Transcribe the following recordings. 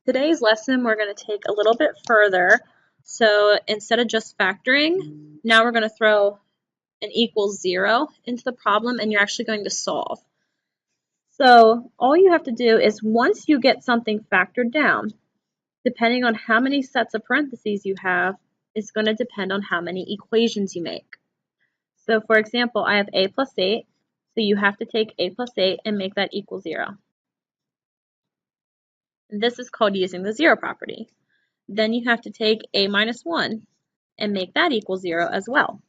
Today's lesson we're going to take a little bit further. So instead of just factoring, now we're going to throw an equals 0 into the problem and you're actually going to solve. So all you have to do is once you get something factored down, depending on how many sets of parentheses you have, is going to depend on how many equations you make. So for example, I have a plus 8, so you have to take a plus 8 and make that equal 0. And this is called using the 0 property. Then you have to take a minus 1 and make that equal 0 as well.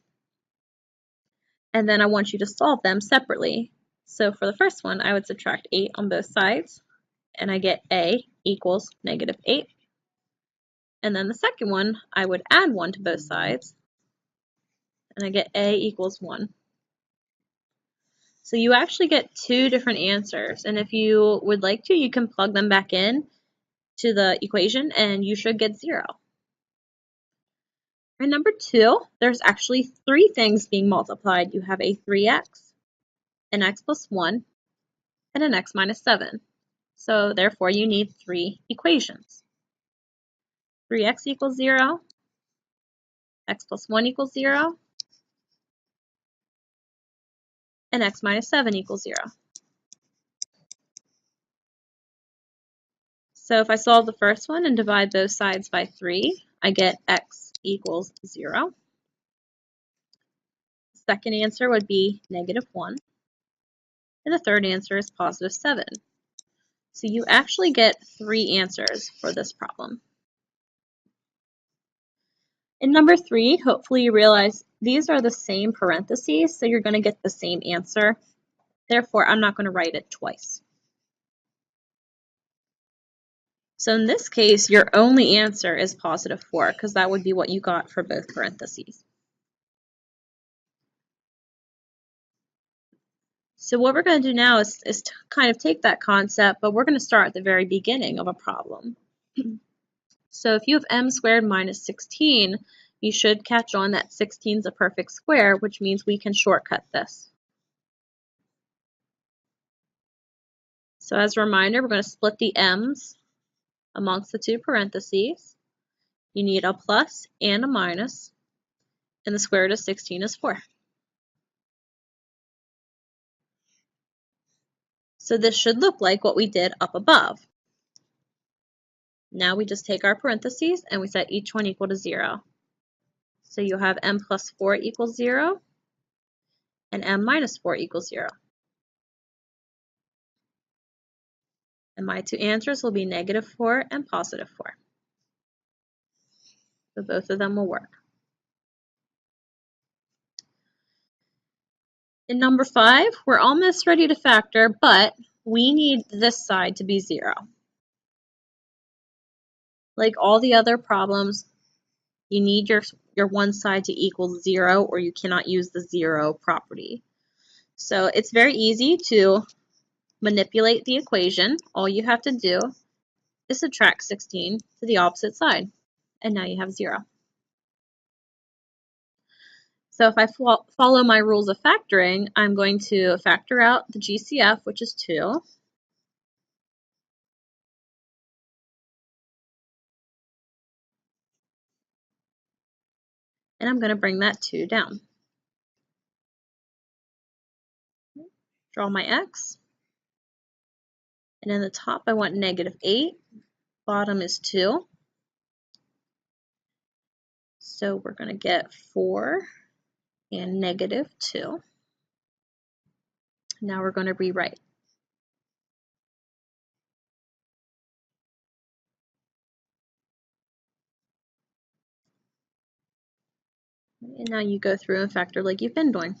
And then I want you to solve them separately. So for the first one, I would subtract 8 on both sides, and I get a equals negative 8. And then the second one, I would add 1 to both sides, and I get a equals 1. So you actually get two different answers, and if you would like to, you can plug them back in to the equation, and you should get 0. And number 2, there's actually 3 things being multiplied. You have a 3x, an x plus 1, and an x minus 7. So therefore you need 3 equations. 3x equals 0, x plus 1 equals 0, and x minus 7 equals 0. So if I solve the first one and divide both sides by 3, I get x equals 0. The second answer would be negative 1. And the third answer is positive 7. So you actually get 3 answers for this problem. In number 3, hopefully you realize these are the same parentheses, so you're going to get the same answer. Therefore, I'm not going to write it twice. So in this case, your only answer is positive 4, because that would be what you got for both parentheses. So what we're going to do now is to kind of take that concept, but we're going to start at the very beginning of a problem. So if you have m squared minus 16, you should catch on that 16 is a perfect square, which means we can shortcut this. So as a reminder, we're going to split the m's amongst the two parentheses. You need a plus and a minus, and the square root of 16 is 4. So this should look like what we did up above. Now we just take our parentheses and we set each one equal to 0. So you'll have m plus 4 equals 0 and m minus 4 equals 0. And my two answers will be negative 4 and positive 4. So both of them will work. In number 5, we're almost ready to factor, but we need this side to be 0. Like all the other problems, you need your one side to equal 0 or you cannot use the 0 property. So it's very easy to manipulate the equation. All you have to do is subtract 16 to the opposite side, and now you have 0. So if I follow my rules of factoring, I'm going to factor out the GCF, which is 2. And I'm going to bring that 2 down. Draw my x. And in the top, I want negative 8. Bottom is 2. So we're going to get 4 and negative 2. Now we're going to rewrite. And now you go through and factor like you've been doing.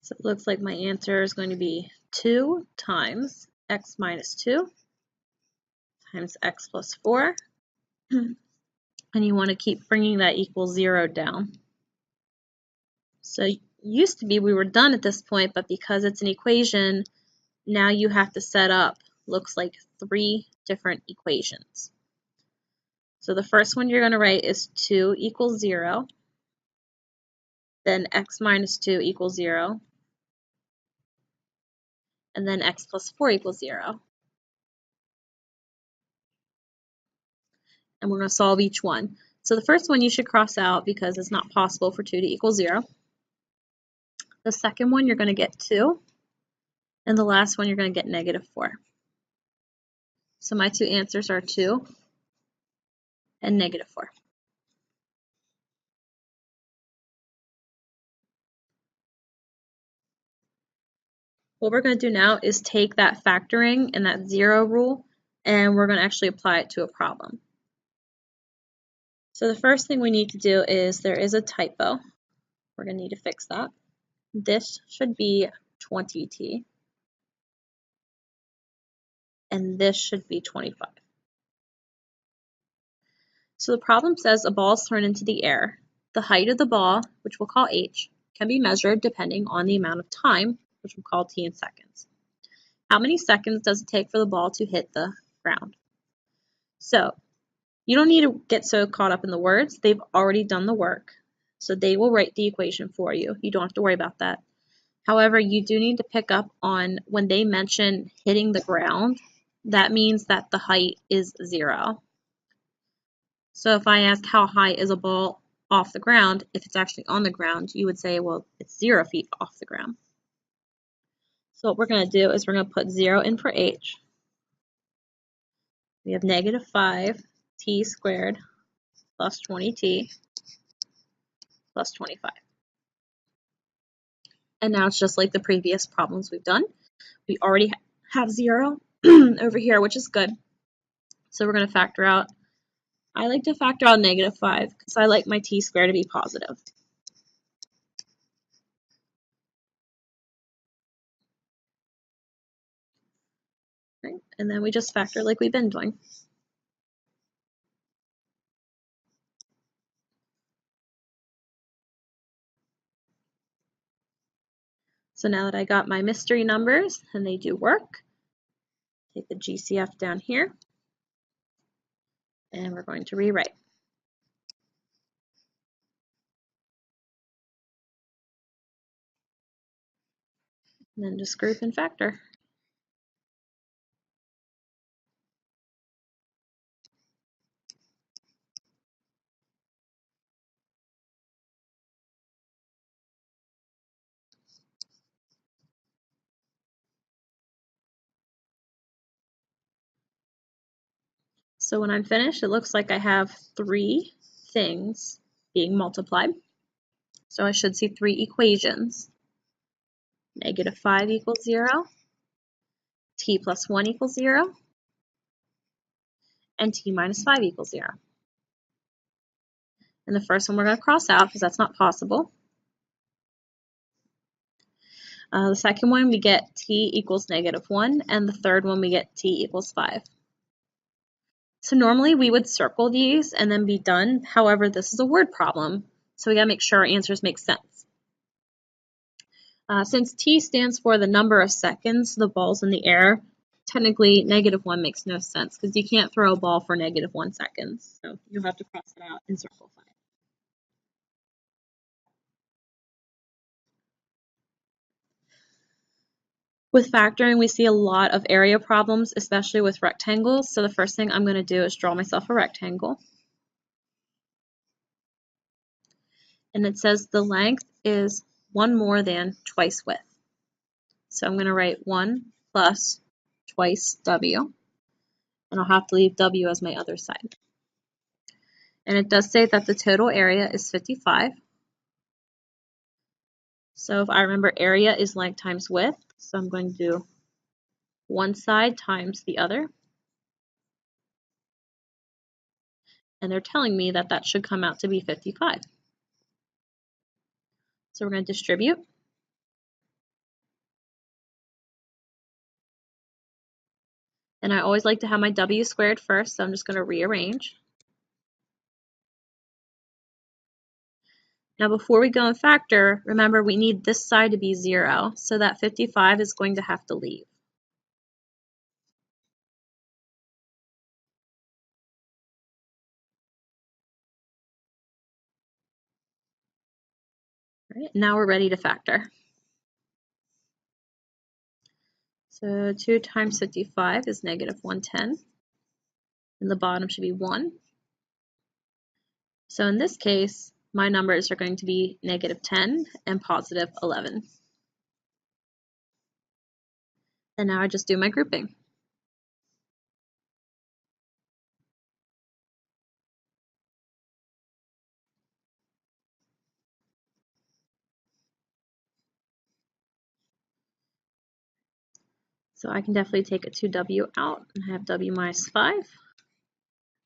So it looks like my answer is going to be 2 times x minus 2 times x plus 4. And you want to keep bringing that equals 0 down. So used to be we were done at this point, but because it's an equation, now you have to set up looks like 3 different equations. So the first one you're going to write is 2 equals 0, then x minus 2 equals 0, and then x plus 4 equals 0. And we're going to solve each one. So the first one you should cross out because it's not possible for 2 to equal 0. The second one you're going to get 2, and the last one you're going to get negative 4. So my two answers are 2 and negative 4. What we're going to do now is take that factoring and that 0 rule, and we're going to actually apply it to a problem. So the first thing we need to do is there is a typo. We're going to need to fix that. This should be 20t, and this should be 25. So the problem says a ball is thrown into the air. The height of the ball, which we'll call h, can be measured depending on the amount of time, which we'll call t in seconds. How many seconds does it take for the ball to hit the ground? So you don't need to get so caught up in the words. They've already done the work. So they will write the equation for you. You don't have to worry about that. However, you do need to pick up on when they mention hitting the ground, that means that the height is 0. So if I ask how high is a ball off the ground, if it's actually on the ground, you would say, well, it's 0 feet off the ground. So what we're going to do is we're going to put 0 in for h. We have negative 5t squared plus 20t plus 25. And now it's just like the previous problems we've done. We already have 0 over here, which is good. So we're going to factor out. I like to factor out negative 5 because I like my t squared to be positive. Right? And then we just factor like we've been doing. So now that I got my mystery numbers and they do work, take the GCF down here and we're going to rewrite. And then just group and factor. So when I'm finished, it looks like I have 3 things being multiplied. So I should see 3 equations. Negative 5 equals 0, t plus 1 equals 0, and t minus 5 equals 0. And the first one we're going to cross out because that's not possible. The second one we get t equals negative 1, and the third one we get t equals 5. So normally we would circle these and then be done. However, this is a word problem, so we got to make sure our answers make sense. Since t stands for the number of seconds the ball's in the air, technically negative 1 makes no sense because you can't throw a ball for negative 1 seconds. So you'll have to cross it out and circle 5. With factoring, we see a lot of area problems, especially with rectangles. So the first thing I'm going to do is draw myself a rectangle. And it says the length is 1 more than twice width. So I'm going to write 1 plus twice w. And I'll have to leave w as my other side. And it does say that the total area is 55. So if I remember, area is length times width. So I'm going to do one side times the other. And they're telling me that that should come out to be 55. So we're going to distribute. And I always like to have my w squared first, so I'm just going to rearrange. Now before we go and factor, remember we need this side to be 0, so that 55 is going to have to leave. All right, now we're ready to factor. So 2 times 55 is negative 110. And the bottom should be 1. So in this case, my numbers are going to be negative 10 and positive 11. And now I just do my grouping. So I can definitely take a 2w out and have w minus 5.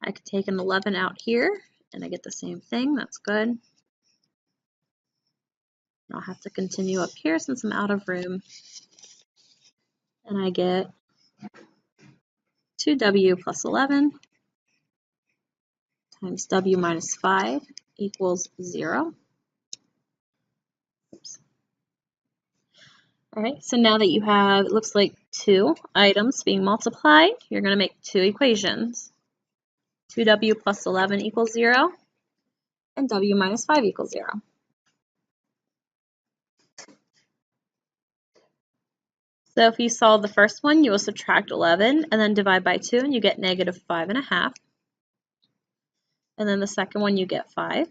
I could take an 11 out here and I get the same thing. That's good. I'll have to continue up here since I'm out of room. And I get 2w plus 11 times w minus 5 equals 0. Oops. All right, so now that you have, it looks like 2 items being multiplied, you're going to make 2 equations. 2w plus 11 equals 0, and w minus 5 equals 0. So if you solve the first one, you will subtract 11 and then divide by 2, and you get negative 5.5. And then the second one, you get 5.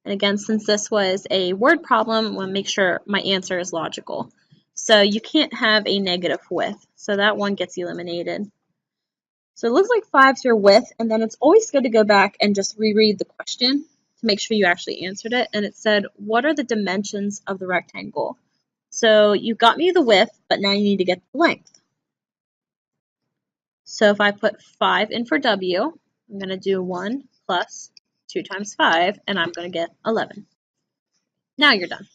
And again, since this was a word problem, I want to make sure my answer is logical. So you can't have a negative width, so that one gets eliminated. So it looks like 5's your width, and then it's always good to go back and just reread the question to make sure you actually answered it. And it said, what are the dimensions of the rectangle? So you got me the width, but now you need to get the length. So if I put 5 in for w, I'm going to do 1 plus 2 times 5, and I'm going to get 11. Now you're done.